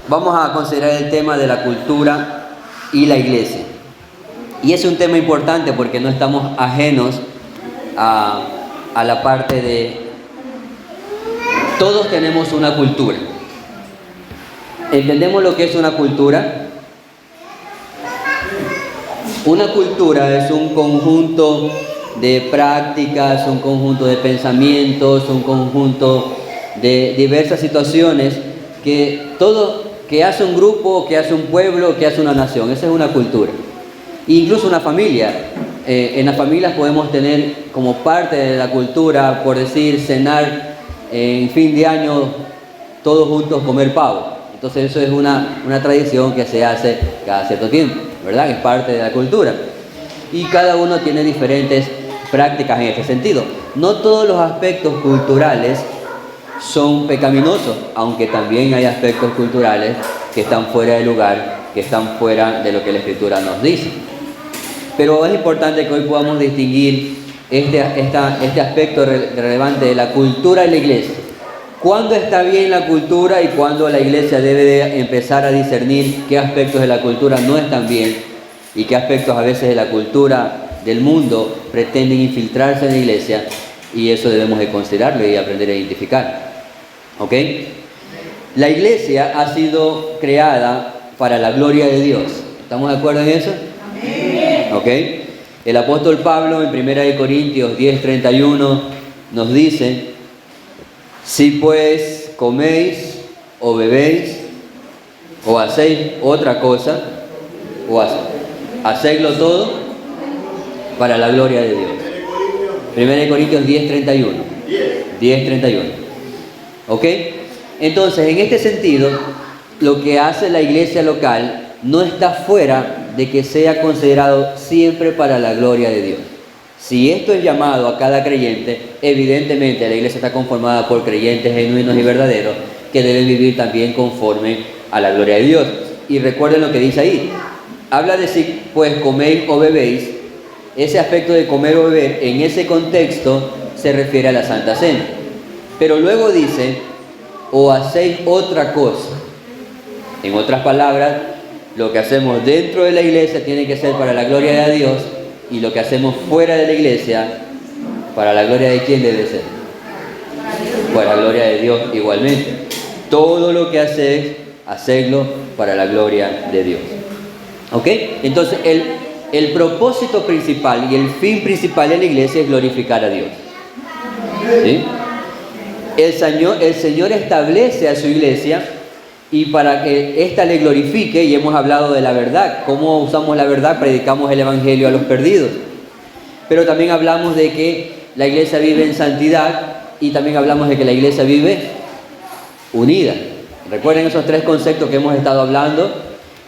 vamos a considerar el tema de la cultura y la iglesia. Y es un tema importante porque no estamos ajenos a la parte de... Todos tenemos una cultura. ¿Entendemos lo que es una cultura? Una cultura es un conjunto de prácticas, un conjunto de pensamientos, un conjunto de diversas situaciones que hace un grupo, que hace un pueblo, que hace una nación. Esa es una cultura. Incluso una familia. En las familias podemos tener como parte de la cultura, por decir, cenar en fin de año, todos juntos comer pavo. Entonces eso es una tradición que se hace cada cierto tiempo, ¿verdad? Es parte de la cultura. Y cada uno tiene diferentes prácticas en ese sentido. No todos los aspectos culturales son pecaminosos, aunque también hay aspectos culturales que están fuera de lugar, que están fuera de lo que la Escritura nos dice. Pero es importante que hoy podamos distinguir este aspecto relevante de la cultura y la iglesia. ¿Cuándo está bien la cultura y cuándo la iglesia debe de empezar a discernir qué aspectos de la cultura no están bien y qué aspectos a veces de la cultura del mundo pretenden infiltrarse en la iglesia? Y eso debemos de considerarlo y aprender a identificar. ¿Ok? La iglesia ha sido creada para la gloria de Dios. ¿Estamos de acuerdo en eso? ¿Ok? El apóstol Pablo en 1 Corintios 10:31 nos dice: si pues coméis o bebéis o hacéis otra cosa, o hacedlo todo para la gloria de Dios. 1 Corintios 10:31. 10:31. ¿Ok? Entonces, en este sentido, lo que hace la iglesia local no está fuera de que sea considerado siempre para la gloria de Dios. Si esto es llamado a cada creyente, evidentemente la iglesia está conformada por creyentes genuinos y verdaderos que deben vivir también conforme a la gloria de Dios. Y recuerden lo que dice ahí. Habla de si pues coméis o bebéis. Ese aspecto de comer o beber en ese contexto se refiere a la Santa Cena. Pero luego dice, o hacéis otra cosa. En otras palabras, lo que hacemos dentro de la iglesia tiene que ser para la gloria de Dios, y lo que hacemos fuera de la iglesia, ¿para la gloria de quién debe ser? Para la gloria de Dios igualmente. Todo lo que hacedlo para la gloria de Dios. ¿Ok? Entonces, el propósito principal y el fin principal de la iglesia es glorificar a Dios. ¿Sí? El Señor establece a su iglesia, y para que ésta le glorifique, y hemos hablado de la verdad, cómo usamos la verdad, predicamos el evangelio a los perdidos. Pero también hablamos de que la iglesia vive en santidad, y también hablamos de que la iglesia vive unida. Recuerden esos tres conceptos que hemos estado hablando,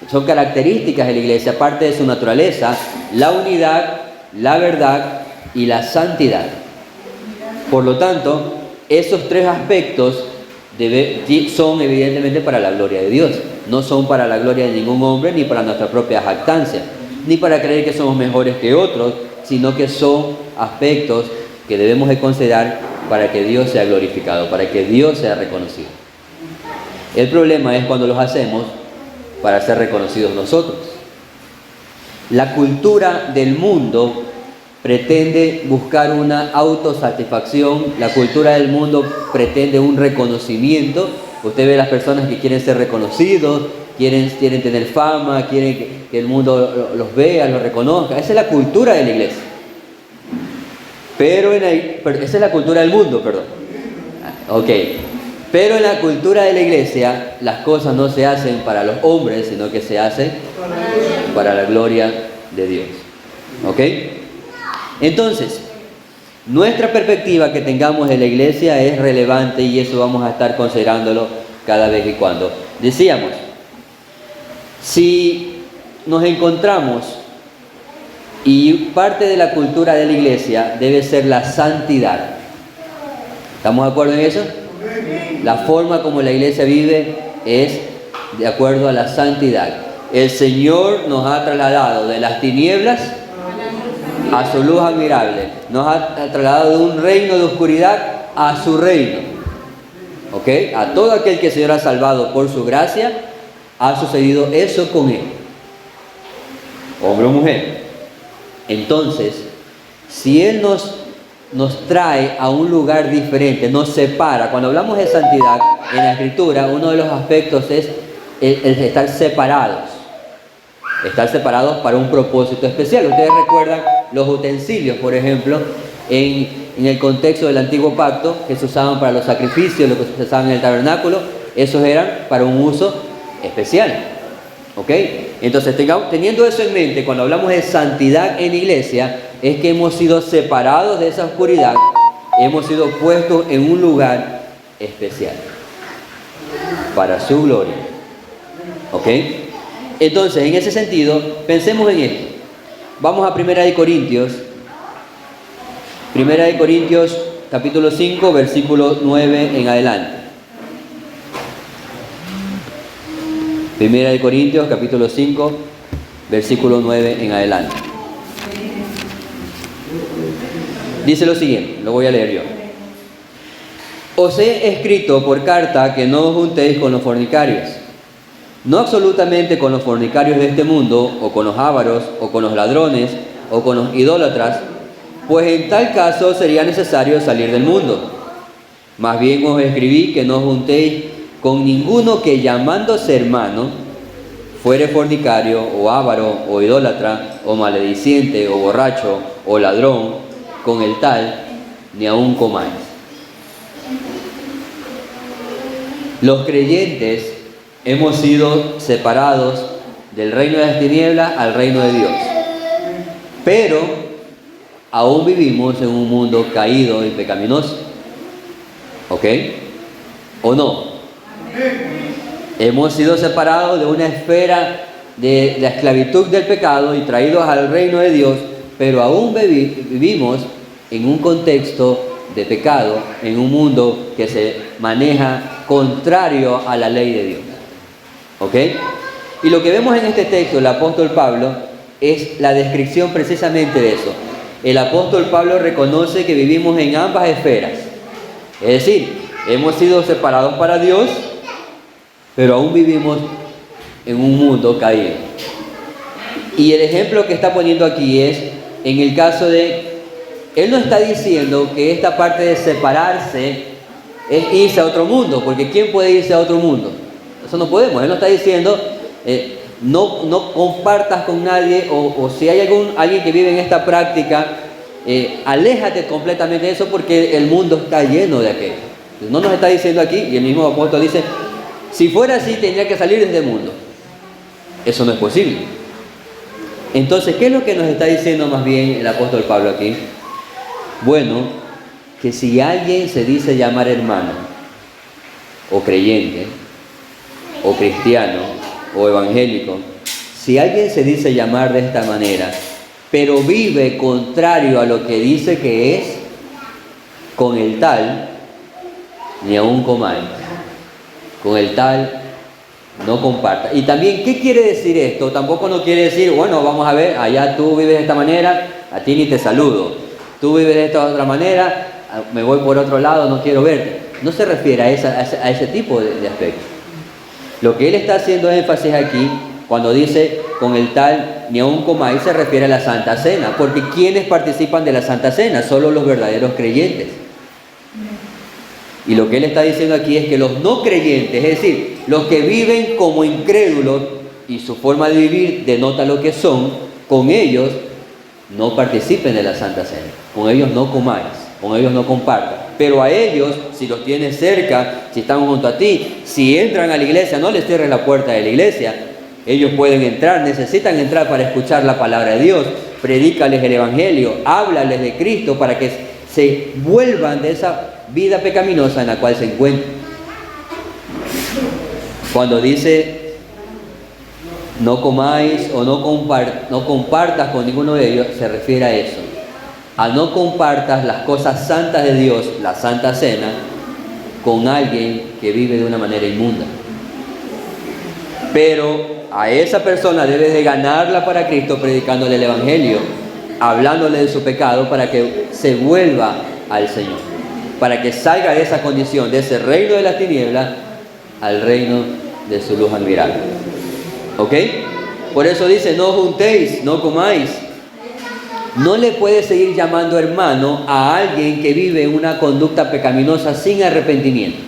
son características de la iglesia, parte de su naturaleza: la unidad, la verdad y la santidad. Por lo tanto, esos tres aspectos son evidentemente para la gloria de Dios. No son para la gloria de ningún hombre, ni para nuestra propia jactancia, ni para creer que somos mejores que otros, sino que son aspectos que debemos de considerar para que Dios sea glorificado, para que Dios sea reconocido. El problema es cuando los hacemos para ser reconocidos nosotros. La cultura del mundo pretende buscar una autosatisfacción. La cultura del mundo pretende un reconocimiento. Usted ve las personas que quieren ser reconocidos, quieren tener fama, quieren que el mundo los vea, los reconozca. Esa es la cultura de la iglesia. Esa es la cultura del mundo, perdón. Ok. Pero en la cultura de la iglesia, las cosas no se hacen para los hombres, sino que se hacen para la gloria de Dios. ¿Ok? Entonces, nuestra perspectiva que tengamos de la iglesia es relevante, y eso vamos a estar considerándolo cada vez y cuando. Decíamos, si nos encontramos, y parte de la cultura de la iglesia debe ser la santidad. ¿Estamos de acuerdo en eso? La forma como la iglesia vive es de acuerdo a la santidad. El Señor nos ha trasladado de las tinieblas a su luz admirable. Nos ha trasladado de un reino de oscuridad a su reino. ¿Ok? A todo aquel que el Señor ha salvado por su gracia, ha sucedido eso con él, hombre o mujer. Entonces, si Él nos trae a un lugar diferente, nos separa. Cuando hablamos de santidad en la Escritura, uno de los aspectos es el estar separados. Estar separados para un propósito especial. Ustedes recuerdan los utensilios, por ejemplo, en el contexto del antiguo pacto, que se usaban para los sacrificios, lo que se usaba en el tabernáculo, esos eran para un uso especial. ¿Ok? Entonces, teniendo eso en mente, cuando hablamos de santidad en la iglesia, es que hemos sido separados de esa oscuridad, hemos sido puestos en un lugar especial para su gloria. ¿Ok? Entonces, en ese sentido, pensemos en esto. Vamos a 1 Corintios. 1 Corintios, capítulo 5, versículo 9 en adelante. 1 Corintios, capítulo 5, versículo 9 en adelante. Dice lo siguiente, lo voy a leer yo. Os he escrito por carta que no os juntéis con los fornicarios, no absolutamente con los fornicarios de este mundo, o con los ávaros, o con los ladrones, o con los idólatras, pues en tal caso sería necesario salir del mundo. Más bien os escribí que no os juntéis con ninguno que, llamándose hermano, fuere fornicario, o ávaro, o idólatra, o malediciente, o borracho, o ladrón, con el tal ni aun comáis. Los creyentes hemos sido separados del reino de las tinieblas al reino de Dios, pero aún vivimos en un mundo caído y pecaminoso. ¿Ok? ¿O no? Hemos sido separados de una esfera de la esclavitud del pecado y traídos al reino de Dios, pero aún vivimos en un contexto de pecado, en un mundo que se maneja contrario a la ley de Dios. ¿Ok? Y lo que vemos en este texto, el apóstol Pablo, es la descripción precisamente de eso. El apóstol Pablo reconoce que vivimos en ambas esferas. Es decir, hemos sido separados para Dios, pero aún vivimos en un mundo caído. Y el ejemplo que está poniendo aquí es en el caso de, él no está diciendo que esta parte de separarse es irse a otro mundo, porque ¿quién puede irse a otro mundo? Eso no podemos. Él no está diciendo no compartas con nadie, o si hay alguien que vive en esta práctica, aléjate completamente de eso, porque el mundo está lleno de aquello. No nos está diciendo aquí, y el mismo apóstol dice, si fuera así tendría que salir de este mundo. Eso no es posible. Entonces, ¿qué es lo que nos está diciendo más bien el apóstol Pablo aquí? Bueno, que si alguien se dice llamar hermano, o creyente, o cristiano, o evangélico, si alguien se dice llamar de esta manera, pero vive contrario a lo que dice que es, con el tal, ni aun comáis. Con el tal, no comparta. Y también, ¿qué quiere decir esto? Tampoco no quiere decir, bueno, vamos a ver, allá tú vives de esta manera, a ti ni te saludo. Tú vives de esta otra manera, me voy por otro lado, no quiero verte. No se refiere a ese tipo de aspecto. Lo que él está haciendo énfasis aquí, cuando dice con el tal ni aun comáis, se refiere a la Santa Cena. Porque ¿quiénes participan de la Santa Cena? Solo los verdaderos creyentes. Y lo que él está diciendo aquí es que los no creyentes, es decir, los que viven como incrédulos y su forma de vivir denota lo que son, con ellos no participen de la Santa Cena, con ellos no comáis, con ellos no compartan. Pero a ellos, si los tienes cerca, si están junto a ti, si entran a la iglesia, no les cierres la puerta de la iglesia. Ellos pueden entrar, necesitan entrar para escuchar la palabra de Dios. Predícales el evangelio, háblales de Cristo para que se vuelvan de esa vida pecaminosa en la cual se encuentran. Cuando dice no comáis o no compartas con ninguno de ellos, se refiere a eso, a no compartas las cosas santas de Dios, la Santa Cena, con alguien que vive de una manera inmunda. Pero a esa persona debes de ganarla para Cristo, predicándole el evangelio, hablándole de su pecado, para que se vuelva al Señor, para que salga de esa condición, de ese reino de las tinieblas al reino de su luz admirable. ¿Ok? Por eso dice, no juntéis, no comáis. No le puede seguir llamando hermano a alguien que vive una conducta pecaminosa sin arrepentimiento.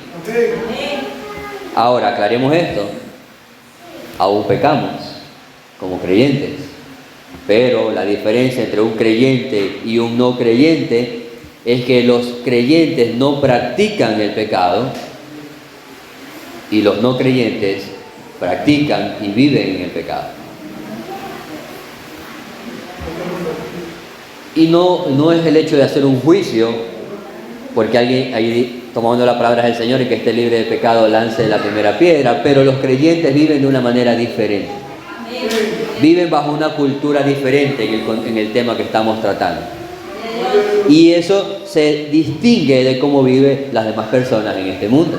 Ahora, aclaremos esto. Aún pecamos como creyentes, pero la diferencia entre un creyente y un no creyente es que los creyentes no practican el pecado y los no creyentes practican y viven en el pecado. Y no es el hecho de hacer un juicio, porque alguien ahí tomando las palabras del Señor y que esté libre de pecado lance la primera piedra, pero los creyentes viven de una manera diferente. Viven bajo una cultura diferente en el tema que estamos tratando. Y eso se distingue de cómo viven las demás personas en este mundo.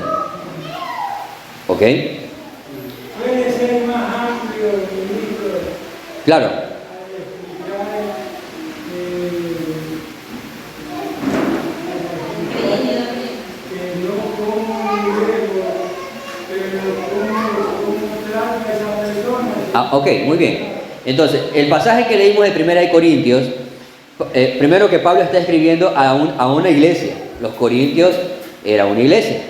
¿Ok? Puede ser más amplio el libro. Claro. Ok, muy bien. Entonces, el pasaje que leímos de 1 Corintios, primero que Pablo está escribiendo a una iglesia. Los Corintios era una iglesia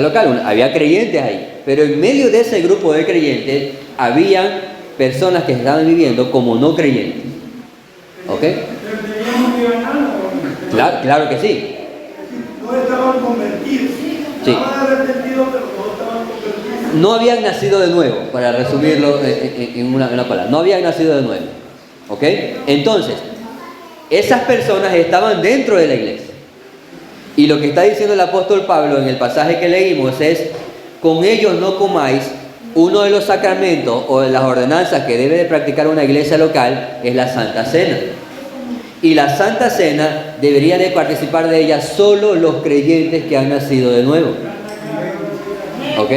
local, había creyentes ahí. Pero en medio de ese grupo de creyentes, habían personas que estaban viviendo como no creyentes. ¿Ok? Claro que sí. No estaban convertidos. Sí. Estaban arrepentidos, pero no estaban convertidos. No habían nacido de nuevo, para resumirlo en una palabra. No habían nacido de nuevo. ¿Ok? Entonces, esas personas estaban dentro de la iglesia. Y lo que está diciendo el apóstol Pablo en el pasaje que leímos es: con ellos no comáis. Uno de los sacramentos o de las ordenanzas que debe de practicar una iglesia local es la Santa Cena. Y la Santa Cena deberían de participar de ella solo los creyentes que han nacido de nuevo. ¿Ok?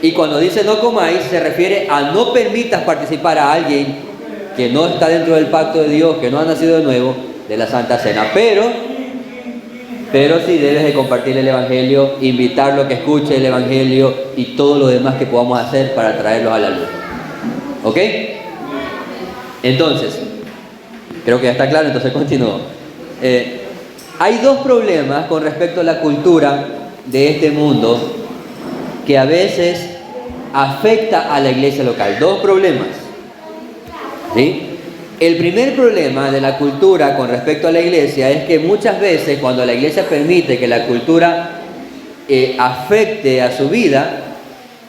Y cuando dice no comáis, se refiere a no permitas participar a alguien que no está dentro del pacto de Dios, que no ha nacido de nuevo, de la Santa Cena. Pero sí debes de compartir el Evangelio, invitarlo a que escuche el Evangelio y todo lo demás que podamos hacer para traerlos a la luz. ¿Ok? Entonces, creo que ya está claro, entonces continúo. Hay dos problemas con respecto a la cultura de este mundo que a veces afecta a la iglesia local. Dos problemas. ¿Sí? El primer problema de la cultura con respecto a la iglesia es que muchas veces cuando la iglesia permite que la cultura afecte a su vida,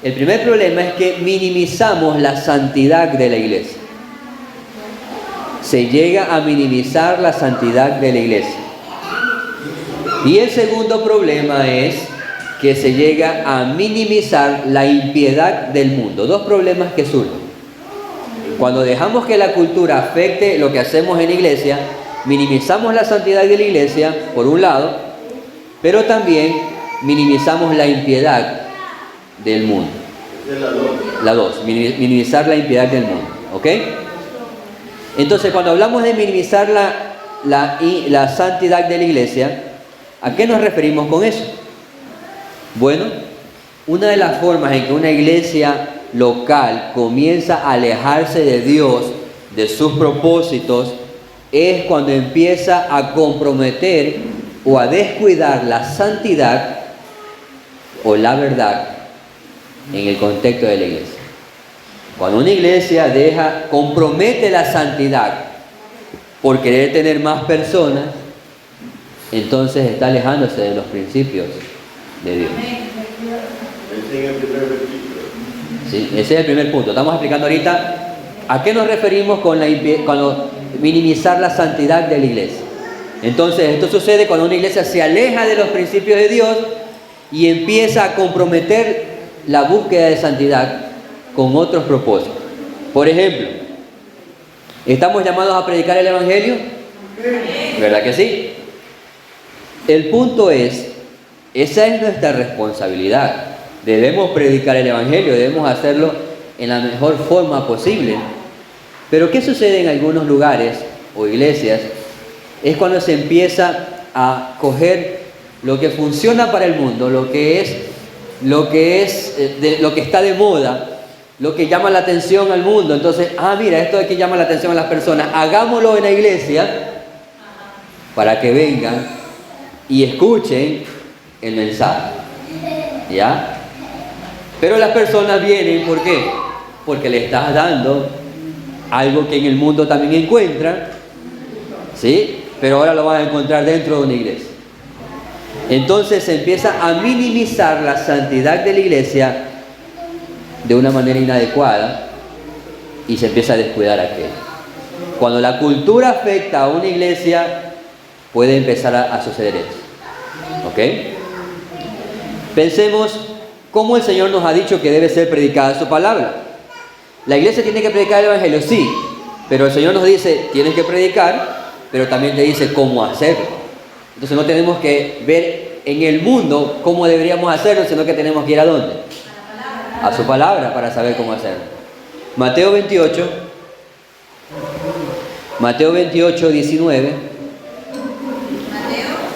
el primer problema es que minimizamos la santidad de la iglesia. Se llega a minimizar la santidad de la iglesia. Y el segundo problema es que se llega a minimizar la impiedad del mundo. Dos problemas que surgen. Cuando dejamos que la cultura afecte lo que hacemos en la iglesia, minimizamos la santidad de la iglesia, por un lado, pero también minimizamos la impiedad del mundo. La dos, minimizar la impiedad del mundo. ¿Ok? Entonces, cuando hablamos de minimizar la santidad de la iglesia, ¿a qué nos referimos con eso? Bueno, una de las formas en que una iglesia local comienza a alejarse de Dios, de sus propósitos, es cuando empieza a comprometer o a descuidar la santidad o la verdad en el contexto de la iglesia. Cuando una iglesia compromete la santidad por querer tener más personas, entonces está alejándose de los principios de Dios. Sí, ese es el primer punto. Estamos explicando ahorita a qué nos referimos cuando minimizar la santidad de la iglesia. Entonces, esto sucede cuando una iglesia se aleja de los principios de Dios y empieza a comprometer la búsqueda de santidad con otros propósitos. Por ejemplo, ¿estamos llamados a predicar el Evangelio? ¿Verdad que sí? El punto es, esa es nuestra responsabilidad. Debemos predicar el Evangelio, debemos hacerlo en la mejor forma posible. Pero ¿qué sucede en algunos lugares o iglesias? Es cuando se empieza a coger lo que funciona para el mundo, lo que es lo que es, lo que está de moda, lo que llama la atención al mundo. Entonces, mira, esto de que llama la atención a las personas, hagámoslo en la iglesia para que vengan y escuchen el mensaje, ¿ya? Pero las personas vienen, ¿por qué? Porque le estás dando algo que en el mundo también encuentran, ¿sí? Pero ahora lo van a encontrar dentro de una iglesia. Entonces se empieza a minimizar la santidad de la iglesia de una manera inadecuada y se empieza a descuidar aquello. Cuando la cultura afecta a una iglesia, puede empezar a suceder eso. ¿Ok? Pensemos cómo el Señor nos ha dicho que debe ser predicada su palabra. La iglesia tiene que predicar el evangelio, sí, pero el Señor nos dice, tienes que predicar, pero también te dice cómo hacerlo. Entonces no tenemos que ver en el mundo cómo deberíamos hacerlo, sino que tenemos que ir ¿a dónde? A su palabra para saber cómo hacerlo. Mateo 28, 19.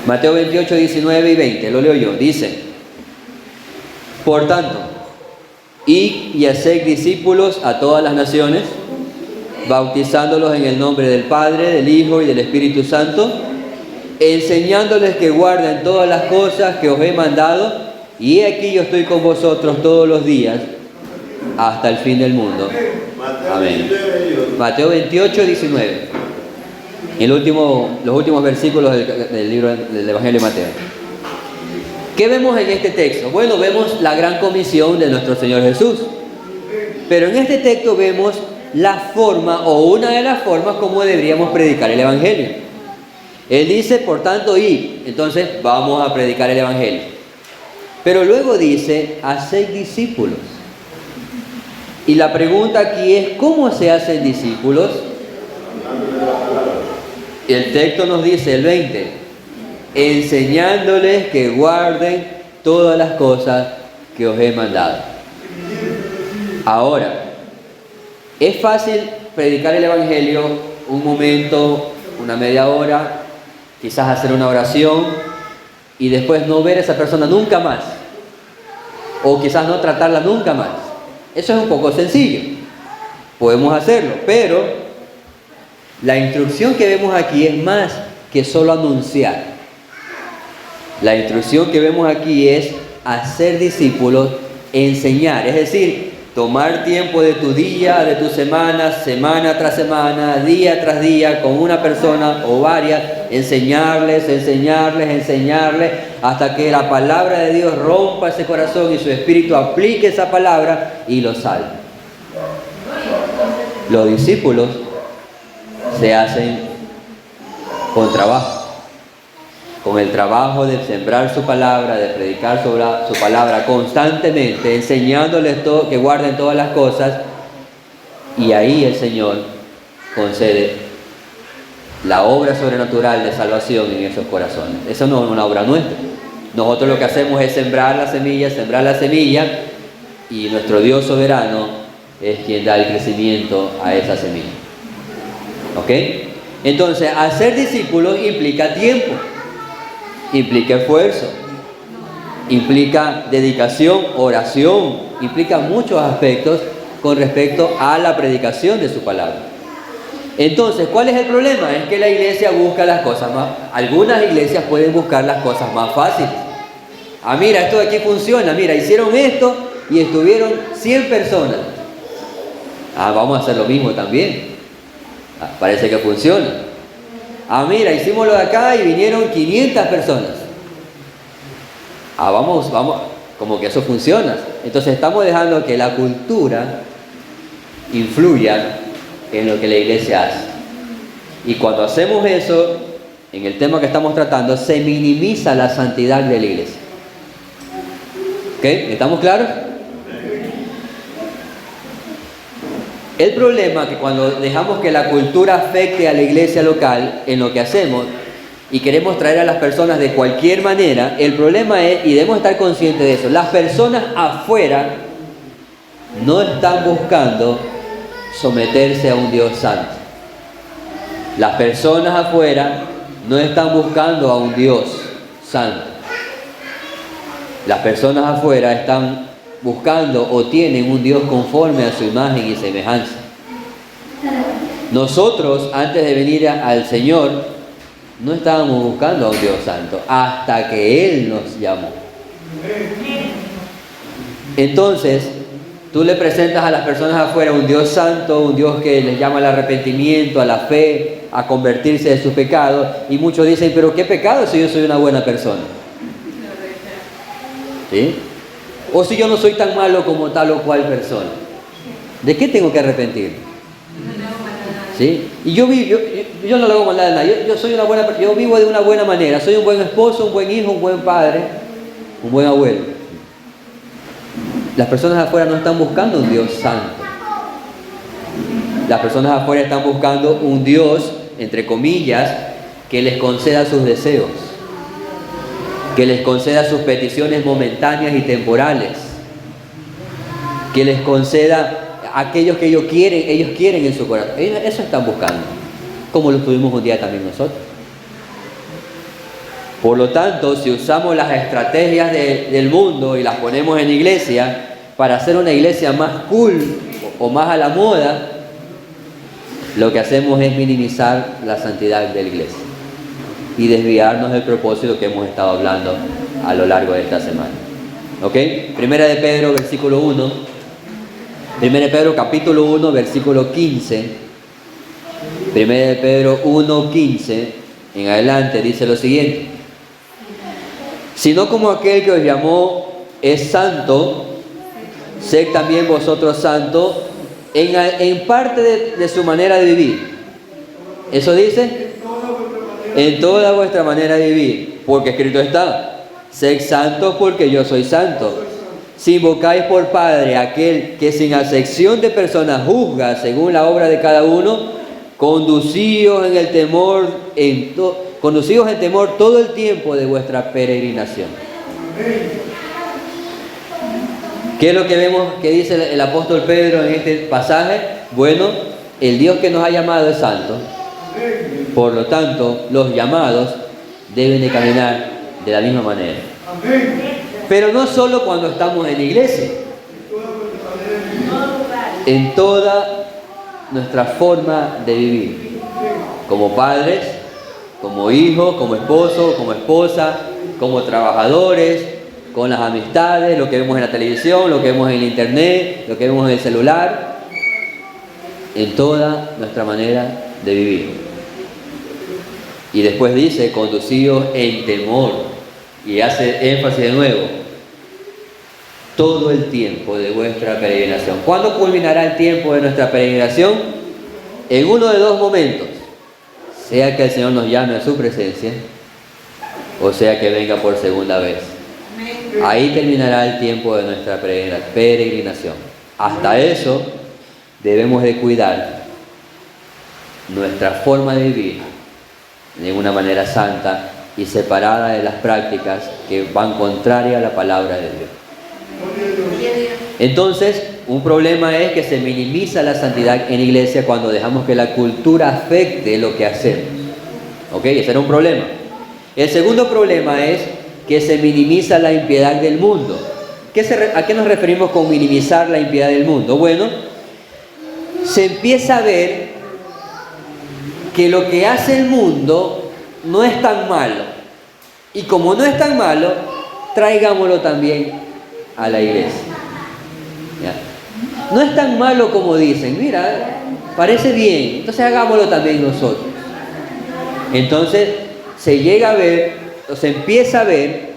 Mateo 28, 19 y 20, lo leo yo. Dice: por tanto, id y haced discípulos a todas las naciones, bautizándolos en el nombre del Padre, del Hijo y del Espíritu Santo, enseñándoles que guarden todas las cosas que os he mandado, y he aquí yo estoy con vosotros todos los días hasta el fin del mundo. Amén. Mateo 28, 19. Los últimos versículos del libro del Evangelio de Mateo. ¿Qué vemos en este texto? Bueno, vemos la gran comisión de nuestro Señor Jesús. Pero en este texto vemos la forma, o una de las formas, como deberíamos predicar el Evangelio. Él dice, por tanto, id. Entonces, vamos a predicar el Evangelio. Pero luego dice, haced discípulos. Y la pregunta aquí es, ¿cómo se hacen discípulos? El texto nos dice, el 20, enseñándoles que guarden todas las cosas que os he mandado. Ahora, es fácil predicar el Evangelio un momento, una media hora, quizás hacer una oración y después no ver a esa persona nunca más, o quizás no tratarla nunca más. Eso es un poco sencillo, podemos hacerlo, pero la instrucción que vemos aquí es más que solo anunciar. La instrucción que vemos aquí es hacer discípulos, enseñar, es decir, tomar tiempo de tu día, de tu semana, semana tras semana, día tras día, con una persona o varias, enseñarles, hasta que la palabra de Dios rompa ese corazón y su espíritu aplique esa palabra y lo salve. Los discípulos se hacen con trabajo, con el trabajo de sembrar su palabra, de predicar sobre su palabra constantemente, enseñándoles todo, que guarden todas las cosas, y ahí el Señor concede la obra sobrenatural de salvación en esos corazones. Eso no es una obra nuestra. Nosotros lo que hacemos es sembrar la semilla, y nuestro Dios soberano es quien da el crecimiento a esa semilla. ¿Ok? Entonces, hacer discípulos implica tiempo, implica esfuerzo, implica dedicación, oración, implica muchos aspectos con respecto a la predicación de su palabra. Entonces, ¿cuál es el problema? Es que la iglesia busca las cosas más... Algunas iglesias pueden buscar las cosas más fáciles. Mira, esto de aquí funciona, mira, hicieron esto y estuvieron 100 personas. Vamos a hacer lo mismo también. Parece que funciona. Mira, hicimos lo de acá y vinieron 500 personas. Vamos, como que eso funciona. Entonces estamos dejando que la cultura influya en lo que la iglesia hace. Y cuando hacemos eso, en el tema que estamos tratando, se minimiza la santidad de la iglesia. ¿Ok? ¿Estamos claros? El problema es que cuando dejamos que la cultura afecte a la iglesia local en lo que hacemos y queremos traer a las personas de cualquier manera, el problema es, y debemos estar conscientes de eso, las personas afuera no están buscando someterse a un Dios santo. Las personas afuera no están buscando a un Dios santo. Las personas afuera están buscando o tienen un Dios conforme a su imagen y semejanza. Nosotros, antes de venir al Señor, no estábamos buscando a un Dios santo, hasta que Él nos llamó. Entonces, tú le presentas a las personas afuera un Dios santo, un Dios que les llama al arrepentimiento, a la fe, a convertirse de sus pecados, y muchos dicen, pero ¿qué pecado si yo soy una buena persona? ¿Sí? O si yo no soy tan malo como tal o cual persona. ¿De qué tengo que arrepentir? ¿Sí? Y yo no le hago maldad a nadie. Yo vivo de una buena manera. Soy un buen esposo, un buen hijo, un buen padre, un buen abuelo. Las personas afuera no están buscando un Dios santo. Las personas afuera están buscando un Dios, entre comillas, que les conceda sus deseos, que les conceda sus peticiones momentáneas y temporales, que les conceda aquellos que ellos quieren en su corazón. Ellos eso están buscando, como lo tuvimos un día también nosotros. Por lo tanto, si usamos las estrategias del mundo y las ponemos en iglesia para hacer una iglesia más cool o más a la moda, lo que hacemos es minimizar la santidad de la iglesia y desviarnos del propósito que hemos estado hablando a lo largo de esta semana. ¿Ok? Primera de Pedro, versículo 1. Primera de Pedro, capítulo 1, versículo 15. Primera de Pedro 1, 15 en adelante dice lo siguiente: sino como aquel que os llamó es santo, sed también vosotros santos en parte de su manera de vivir. Eso dice, en toda vuestra manera de vivir, porque escrito está, sed santos porque yo soy santo. Si invocáis por Padre aquel que sin acepción de personas juzga según la obra de cada uno, conducíos en temor todo el tiempo de vuestra peregrinación. ¿Qué es lo que vemos que dice el apóstol Pedro en este pasaje? Bueno, el Dios que nos ha llamado es santo. Por lo tanto, los llamados deben de caminar de la misma manera. Pero no solo cuando estamos en la iglesia, en toda nuestra forma de vivir, como padres, como hijos, como esposo, como esposa, como trabajadores, con las amistades, lo que vemos en la televisión, lo que vemos en el internet, lo que vemos en el celular, en toda nuestra manera de vivir. Y después dice, conducidos en temor. Y hace énfasis de nuevo, todo el tiempo de vuestra peregrinación. ¿Cuándo culminará el tiempo de nuestra peregrinación? En uno de dos momentos, sea que el Señor nos llame a su presencia, o sea que venga por segunda vez. Ahí terminará el tiempo de nuestra peregrinación. Hasta eso debemos de cuidar nuestra forma de vivir de una manera santa y separada de las prácticas que van contrarias a la palabra de Dios. Entonces, un problema es que se minimiza la santidad en la iglesia cuando dejamos que la cultura afecte lo que hacemos. ¿Ok? Ese era un problema. El segundo problema es que se minimiza la impiedad del mundo. ¿A qué nos referimos con minimizar la impiedad del mundo? Bueno, se empieza a ver que lo que hace el mundo no es tan malo. Y como no es tan malo, traigámoslo también a la iglesia. ¿Ya? No es tan malo como dicen. Mira, parece bien. Entonces hagámoslo también nosotros. Entonces se llega a ver, o se empieza a ver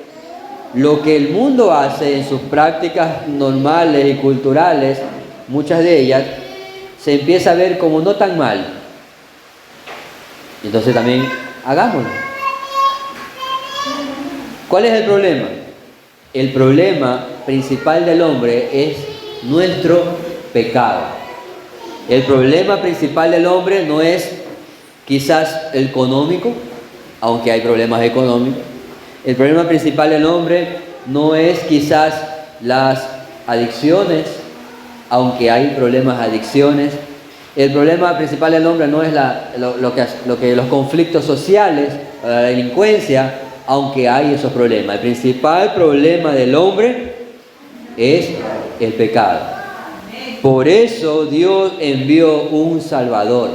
lo que el mundo hace en sus prácticas normales y culturales, muchas de ellas, se empieza a ver como no tan mal. Entonces también hagámoslo. ¿Cuál es el problema? El problema principal del hombre es nuestro pecado. El problema principal del hombre no es quizás el económico, aunque hay problemas económicos. El problema principal del hombre no es quizás las adicciones, aunque hay problemas de adicciones. El problema principal del hombre no es los conflictos sociales, la delincuencia, aunque hay esos problemas. El principal problema del hombre es el pecado. Por eso Dios envió un Salvador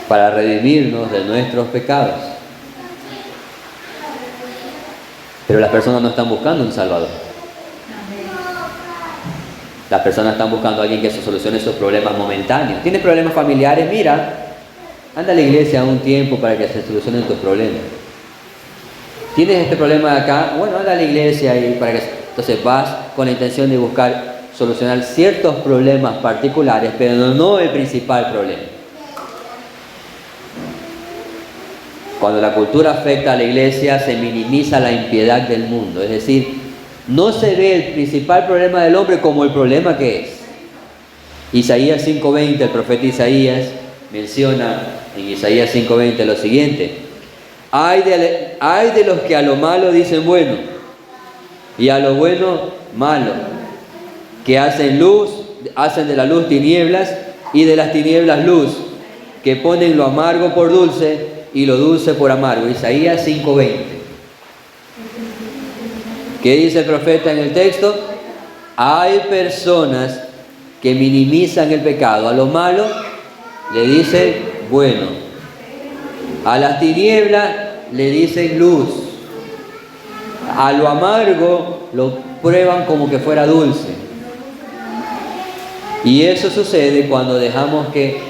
para redimirnos de nuestros pecados. Pero las personas no están buscando un Salvador. Las personas están buscando a alguien que solucione sus problemas momentáneos. ¿Tienes problemas familiares? Mira, anda a la iglesia un tiempo para que se solucionen tus problemas. ¿Tienes este problema de acá? Bueno, anda a la iglesia y para que... Entonces vas con la intención de buscar solucionar ciertos problemas particulares, pero no el principal problema. Cuando la cultura afecta a la iglesia, se minimiza la impiedad del mundo. Es decir, no se ve el principal problema del hombre como el problema que es. Isaías 5:20, el profeta Isaías menciona en Isaías 5:20 lo siguiente: Ay de los que a lo malo dicen bueno, y a lo bueno malo, que hacen de la luz tinieblas, y de las tinieblas luz, que ponen lo amargo por dulce, y lo dulce por amargo. Isaías 5:20. ¿Qué dice el profeta en el texto? Hay personas que minimizan el pecado. A lo malo le dicen bueno, a las tinieblas le dicen luz, a lo amargo lo prueban como que fuera dulce. Y eso sucede cuando dejamos que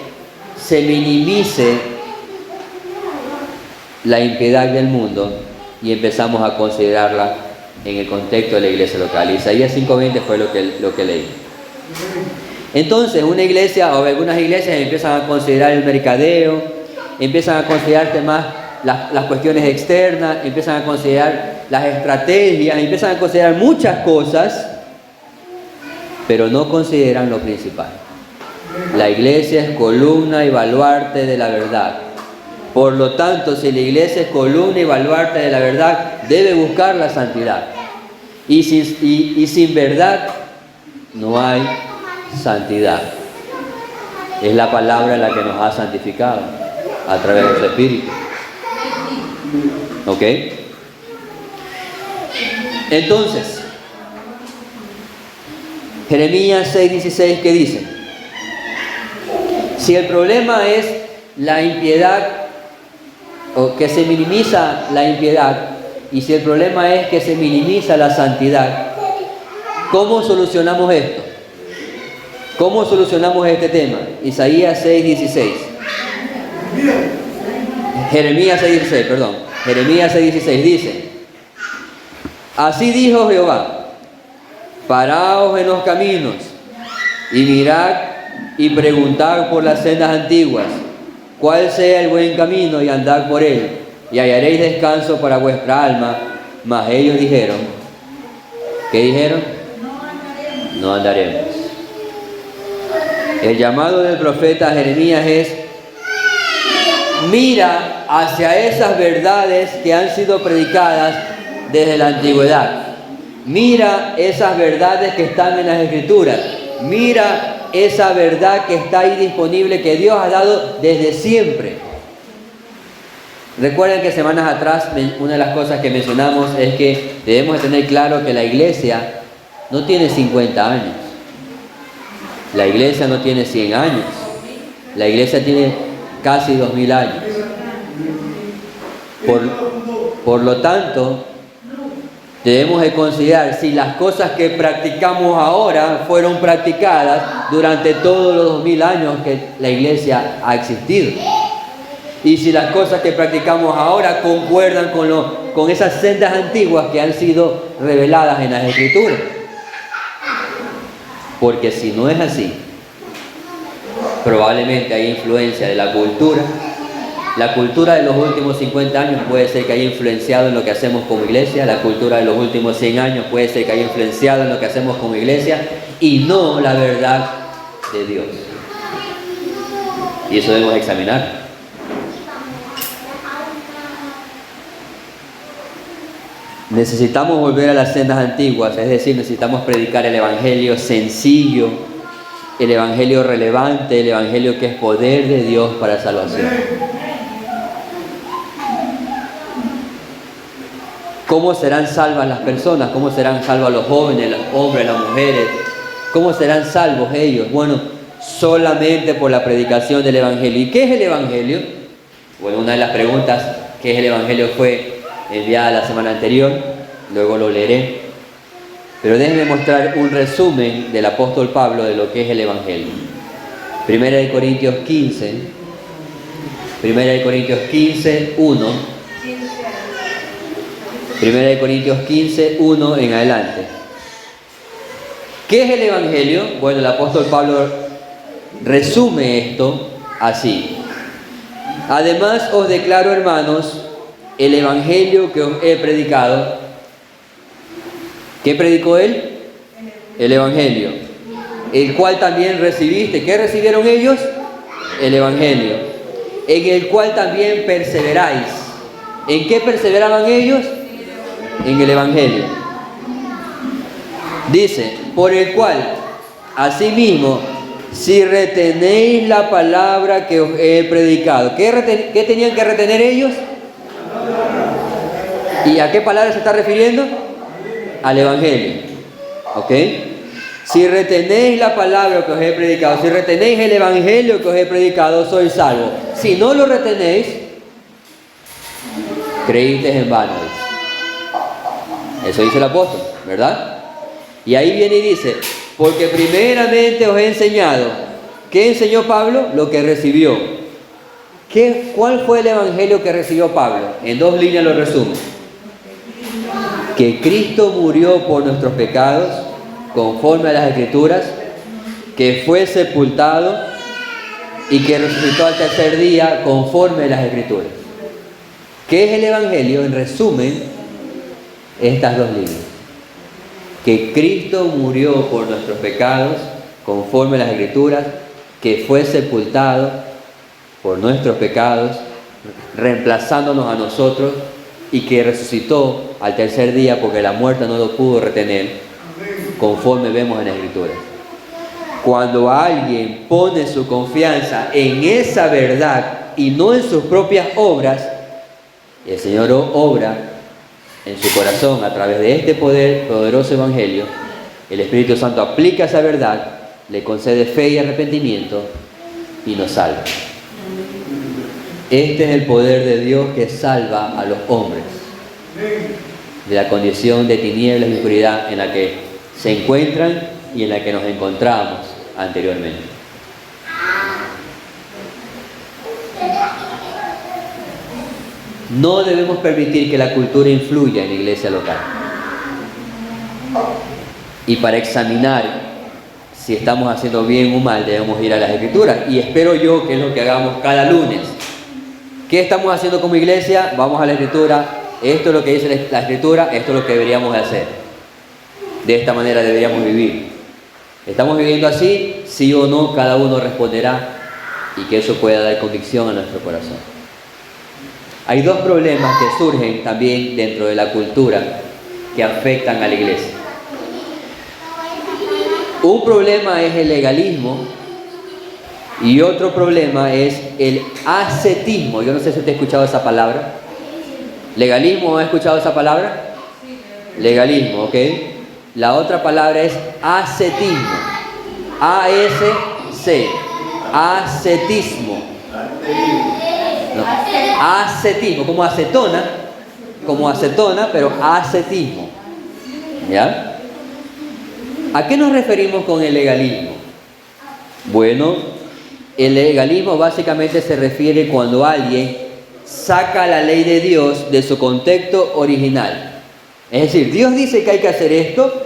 se minimice la impiedad del mundo y empezamos a considerarla en el contexto de la iglesia local. Isaías 5:20 fue lo que leí. Entonces, una iglesia o algunas iglesias empiezan a considerar el mercadeo, empiezan a considerar más las cuestiones externas, empiezan a considerar las estrategias, empiezan a considerar muchas cosas, pero no consideran lo principal. La iglesia es columna y baluarte de la verdad. Por lo tanto, si la iglesia es columna y baluarte de la verdad, debe buscar la santidad. Y sin verdad no hay santidad. Es la palabra la que nos ha santificado a través de su Espíritu. ¿Ok? Entonces, Jeremías 6:16, ¿qué dice? Si el problema es la impiedad, o que se minimiza la impiedad, y si el problema es que se minimiza la santidad, ¿cómo solucionamos esto? ¿Cómo solucionamos este tema? Isaías 6:16. Jeremías 6:16 dice: Así dijo Jehová, paraos en los caminos y mirad y preguntad por las sendas antiguas, cuál sea el buen camino, y andad por él, y hallaréis descanso para vuestra alma. Mas ellos dijeron, ¿qué dijeron? No andaremos. El llamado del profeta Jeremías es: mira hacia esas verdades que han sido predicadas desde la antigüedad. Mira esas verdades que están en las Escrituras. Mira esa verdad que está ahí disponible, que Dios ha dado desde siempre. Recuerden que semanas atrás una de las cosas que mencionamos es que debemos de tener claro que la iglesia no tiene 50 años. La iglesia no tiene 100 años. La iglesia tiene casi 2000 años. Por lo tanto, debemos de considerar si las cosas que practicamos ahora fueron practicadas durante todos los 2000 años que la iglesia ha existido. Y si las cosas que practicamos ahora concuerdan con esas sendas antiguas que han sido reveladas en las Escrituras. Porque si no es así, probablemente hay influencia de la cultura. La cultura de los últimos 50 años puede ser que haya influenciado en lo que hacemos como iglesia. La cultura de los últimos 100 años puede ser que haya influenciado en lo que hacemos como iglesia, y no la verdad de Dios. Y eso debemos examinar. Necesitamos volver a las sendas antiguas, es decir, necesitamos predicar el evangelio sencillo, el evangelio relevante, el evangelio que es poder de Dios para salvación. ¿Cómo serán salvas las personas? ¿Cómo serán salvos los jóvenes, los hombres, las mujeres? ¿Cómo serán salvos ellos? Bueno, solamente por la predicación del Evangelio. ¿Y qué es el Evangelio? Bueno, una de las preguntas que es el Evangelio fue enviada la semana anterior, luego lo leeré. Pero déjenme mostrar un resumen del apóstol Pablo de lo que es el Evangelio. Primera de Corintios 15, 1. Primera de Corintios 15, 1 en adelante. ¿Qué es el Evangelio? Bueno, el apóstol Pablo resume esto así. Además os declaro, hermanos, el Evangelio que os he predicado. ¿Qué predicó él? El Evangelio. El cual también recibiste. ¿Qué recibieron ellos? El Evangelio. En el cual también perseveráis. ¿En qué perseveraban ellos? En el Evangelio. Dice, por el cual, asimismo, si retenéis la palabra que os he predicado. ¿Qué tenían que retener ellos? ¿Y a qué palabra se está refiriendo? Al Evangelio. ¿Ok? Si retenéis la palabra que os he predicado, si retenéis el Evangelio que os he predicado, sois salvos. Si no lo retenéis, creísteis en vano. Eso dice el apóstol, ¿verdad? Y ahí viene y dice, porque primeramente os he enseñado. ¿Qué enseñó Pablo? Lo que recibió. ¿Cuál fue el Evangelio que recibió Pablo? En 2 líneas lo resumo. Que Cristo murió por nuestros pecados, conforme a las Escrituras, que fue sepultado y que resucitó al tercer día, conforme a las Escrituras. ¿Qué es el Evangelio? En resumen, estas 2 líneas. Que Cristo murió por nuestros pecados, conforme a las Escrituras, que fue sepultado por nuestros pecados, reemplazándonos a nosotros, y que resucitó al tercer día porque la muerte no lo pudo retener, conforme vemos en las Escrituras. Cuando alguien pone su confianza en esa verdad y no en sus propias obras, el Señor obra en su corazón a través de este poderoso Evangelio. El Espíritu Santo aplica esa verdad, le concede fe y arrepentimiento y nos salva. Este es el poder de Dios que salva a los hombres de la condición de tinieblas y oscuridad en la que se encuentran y en la que nos encontramos anteriormente. No debemos permitir que la cultura influya en la iglesia local. Y para examinar si estamos haciendo bien o mal, debemos ir a las Escrituras. Y espero yo que es lo que hagamos cada lunes. ¿Qué estamos haciendo como iglesia? Vamos a la Escritura. Esto es lo que dice la Escritura, esto es lo que deberíamos de hacer. De esta manera deberíamos vivir. ¿Estamos viviendo así? Sí o no, cada uno responderá, y que eso pueda dar convicción a nuestro corazón. Hay 2 problemas que surgen también dentro de la cultura que afectan a la iglesia. Un problema es el legalismo y otro problema es el ascetismo. Yo no sé si usted ha escuchado esa palabra. ¿Legalismo? ¿Ha escuchado esa palabra? Legalismo, ¿ok? La otra palabra es ascetismo. A-S-C. Ascetismo. No. Ascetismo, como acetona, pero ascetismo. ¿Ya? ¿A qué nos referimos con el legalismo? Bueno, el legalismo básicamente se refiere cuando alguien saca la ley de Dios de su contexto original. Es decir, Dios dice que hay que hacer esto,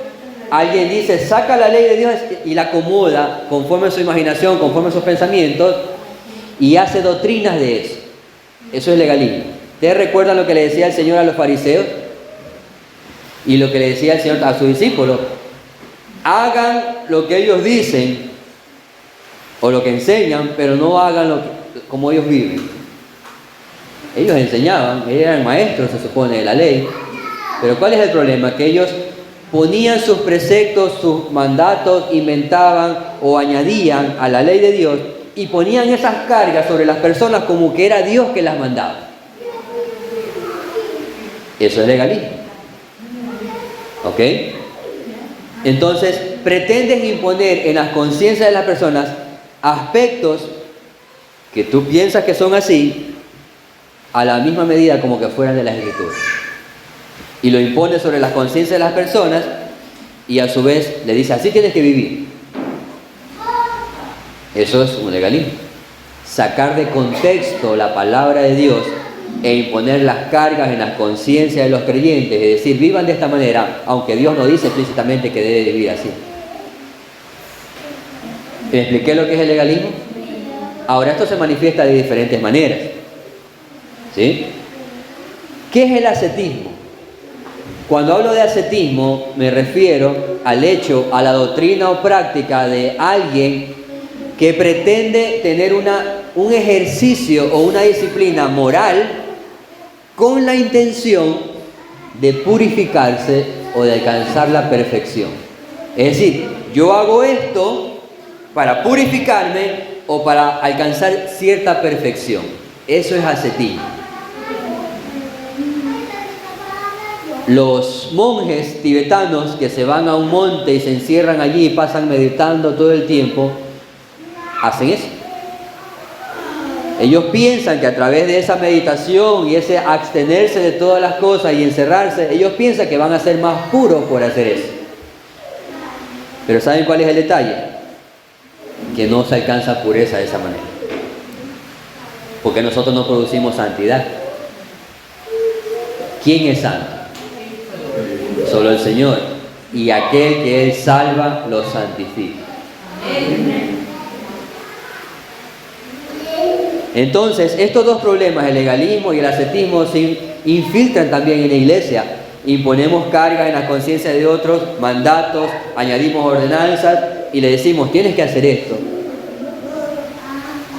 alguien dice, saca la ley de Dios y la acomoda conforme a su imaginación, conforme a sus pensamientos, y hace doctrinas de eso. Eso es legalismo. ¿Ustedes recuerdan lo que le decía el Señor a los fariseos? Y lo que le decía el Señor a sus discípulos. Hagan lo que ellos dicen o lo que enseñan, pero no hagan como ellos viven. Ellos enseñaban, ellos eran maestros, se supone, de la ley. Pero ¿cuál es el problema? Que ellos ponían sus preceptos, sus mandatos, inventaban o añadían a la ley de Dios y ponían esas cargas sobre las personas como que era Dios que las mandaba. Eso es legalismo. ¿Ok? Entonces, pretenden imponer en las conciencias de las personas aspectos que tú piensas que son así, a la misma medida como que fueran de las Escrituras. Y lo impone sobre las conciencias de las personas y a su vez le dice, así tienes que vivir. Eso es un legalismo. Sacar de contexto la palabra de Dios e imponer las cargas en las conciencias de los creyentes, es decir, vivan de esta manera, aunque Dios no dice explícitamente que debe vivir así. ¿Me expliqué lo que es el legalismo? Ahora, esto se manifiesta de diferentes maneras. ¿Sí? ¿Qué es el ascetismo? Cuando hablo de ascetismo, me refiero al hecho, a la doctrina o práctica de alguien que pretende tener un ejercicio o una disciplina moral con la intención de purificarse o de alcanzar la perfección. Es decir, yo hago esto para purificarme o para alcanzar cierta perfección. Eso es ascetismo. Los monjes tibetanos que se van a un monte y se encierran allí y pasan meditando todo el tiempo, hacen eso. Ellos piensan que a través de esa meditación y ese abstenerse de todas las cosas y encerrarse, ellos piensan que van a ser más puros por hacer eso. Pero ¿saben cuál es el detalle? Que no se alcanza pureza de esa manera. Porque nosotros no producimos santidad. ¿Quién es santo? Solo el Señor. Y aquel que Él salva, lo santifica. Entonces, estos dos problemas, el legalismo y el ascetismo, se infiltran también en la iglesia. Imponemos cargas en la conciencia de otros, mandatos, añadimos ordenanzas y le decimos, tienes que hacer esto.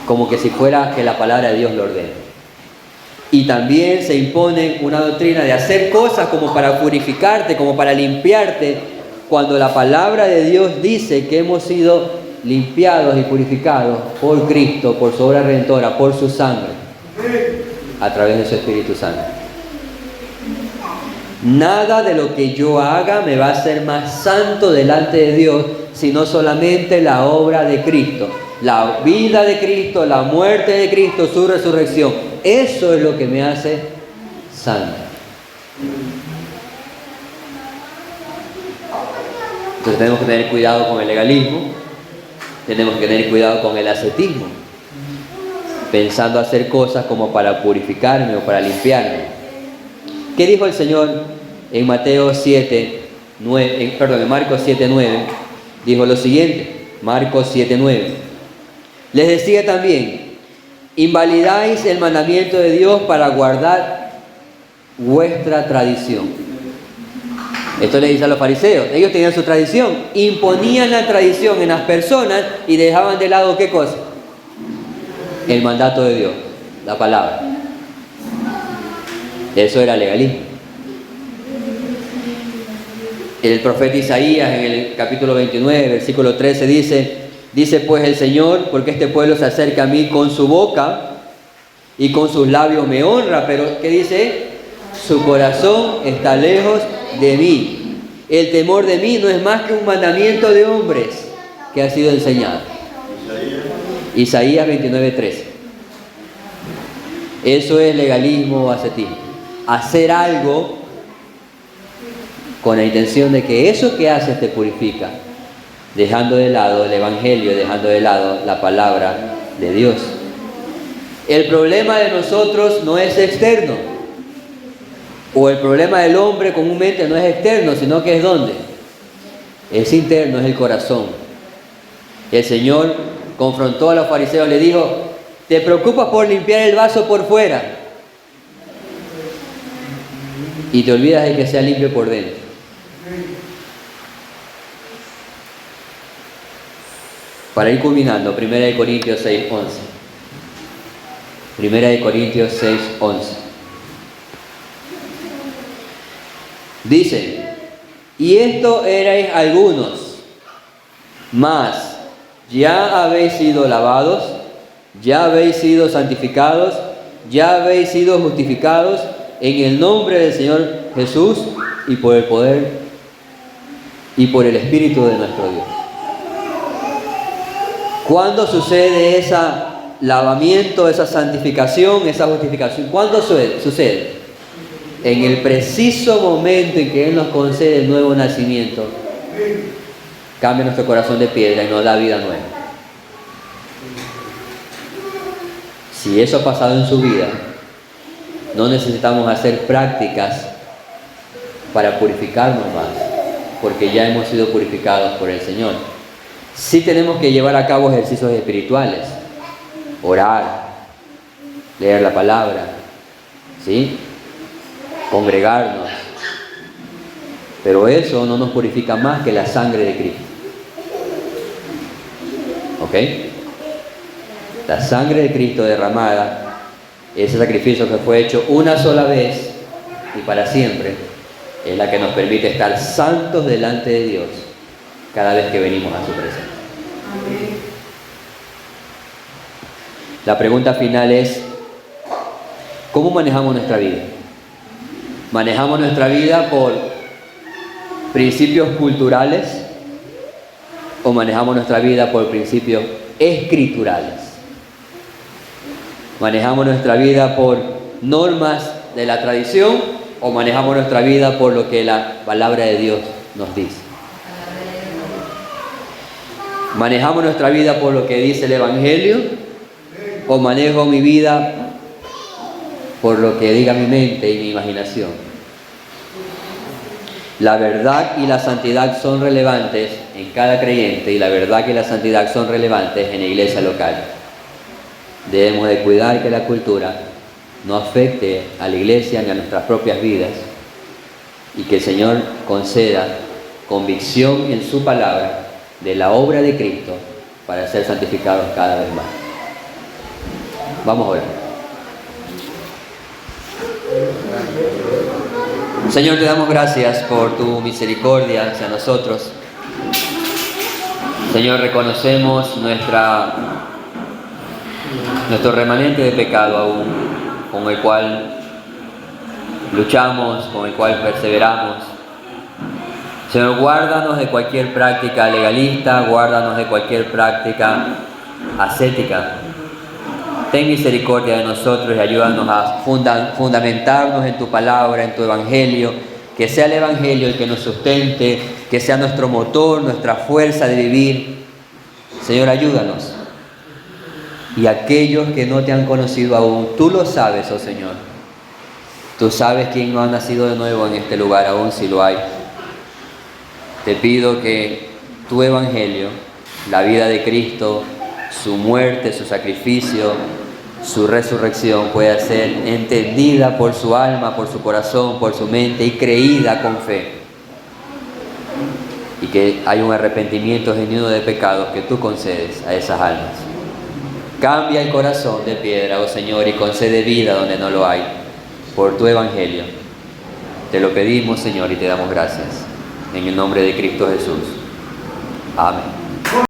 Como que si fuera que la palabra de Dios lo ordena. Y también se impone una doctrina de hacer cosas como para purificarte, como para limpiarte, cuando la palabra de Dios dice que hemos sido limpiados y purificados por Cristo, por su obra redentora, por su sangre, a través de su Espíritu Santo. Nada de lo que yo haga me va a hacer más santo delante de Dios, sino solamente la obra de Cristo, la vida de Cristo, la muerte de Cristo, su resurrección. Eso es lo que me hace santo. Entonces tenemos que tener cuidado con el legalismo. Tenemos que tener cuidado con el ascetismo, pensando hacer cosas como para purificarme o para limpiarme. ¿Qué dijo el Señor en Marcos 7:9? Dijo lo siguiente, Marcos 7:9. Les decía también, invalidáis el mandamiento de Dios para guardar vuestra tradición. Esto le dice a los fariseos, ellos tenían su tradición, imponían la tradición en las personas y dejaban de lado ¿qué cosa? El mandato de Dios, la palabra. Eso era legalismo. El profeta Isaías en el capítulo 29, versículo 13 dice pues el Señor, porque este pueblo se acerca a mí con su boca y con sus labios me honra, pero ¿qué dice? Su corazón está lejos de mí. El temor de mí no es más que un mandamiento de hombres que ha sido enseñado. Isaías 29:13. Eso es legalismo o ascetismo. Hacer algo con la intención de que eso que haces te purifica, dejando de lado el Evangelio, dejando de lado la palabra de Dios. El problema de nosotros no es externo. O el problema del hombre comúnmente no es externo, sino que es ¿dónde? Es interno, es el corazón. El Señor confrontó a los fariseos, le dijo, ¿te preocupas por limpiar el vaso por fuera? Y te olvidas de que sea limpio por dentro. Para ir culminando, 1 Corintios 6:11. 1 Corintios 6:11. Dice, y esto erais algunos, mas ya habéis sido lavados, ya habéis sido santificados, ya habéis sido justificados en el nombre del Señor Jesús y por el poder y por el Espíritu de nuestro Dios. ¿Cuándo sucede ese lavamiento, esa santificación, esa justificación? ¿Cuándo sucede? En el preciso momento en que Él nos concede el nuevo nacimiento, cambia nuestro corazón de piedra y nos da vida nueva. Si eso ha pasado en su vida, no necesitamos hacer prácticas para purificarnos más, porque ya hemos sido purificados por el Señor. Sí tenemos que llevar a cabo ejercicios espirituales, orar, leer la palabra, ¿sí? Congregarnos, pero eso no nos purifica más que la sangre de Cristo. ¿Ok? La sangre de Cristo derramada, ese sacrificio que fue hecho una sola vez y para siempre, es la que nos permite estar santos delante de Dios cada vez que venimos a su presencia. Amén. La pregunta final es, ¿cómo manejamos nuestra vida? ¿Manejamos nuestra vida por principios culturales o manejamos nuestra vida por principios escriturales? ¿Manejamos nuestra vida por normas de la tradición o manejamos nuestra vida por lo que la palabra de Dios nos dice? ¿Manejamos nuestra vida por lo que dice el Evangelio o manejo mi vida por lo que diga mi mente y mi imaginación? La verdad y la santidad son relevantes en cada creyente y la verdad y la santidad son relevantes en la iglesia local. Debemos de cuidar que la cultura no afecte a la iglesia ni a nuestras propias vidas y que el Señor conceda convicción en su palabra de la obra de Cristo para ser santificados cada vez más. Vamos a orar. Señor, te damos gracias por tu misericordia hacia nosotros. Señor, reconocemos nuestro remanente de pecado aún, con el cual luchamos, con el cual perseveramos. Señor, guárdanos de cualquier práctica legalista, guárdanos de cualquier práctica ascética. Ten misericordia de nosotros y ayúdanos a fundamentarnos en tu palabra, en tu evangelio, que sea el evangelio el que nos sustente, que sea nuestro motor, nuestra fuerza de vivir. Señor, ayúdanos. Y aquellos que no te han conocido aún, tú lo sabes, oh Señor. Tú sabes quién no ha nacido de nuevo en este lugar, aún si lo hay. Te pido que tu evangelio, la vida de Cristo, su muerte, su sacrificio, su resurrección pueda ser entendida por su alma, por su corazón, por su mente y creída con fe. Y que haya un arrepentimiento genuino de pecados que tú concedes a esas almas. Cambia el corazón de piedra, oh Señor, y concede vida donde no lo hay, por tu evangelio. Te lo pedimos, Señor, y te damos gracias. En el nombre de Cristo Jesús. Amén.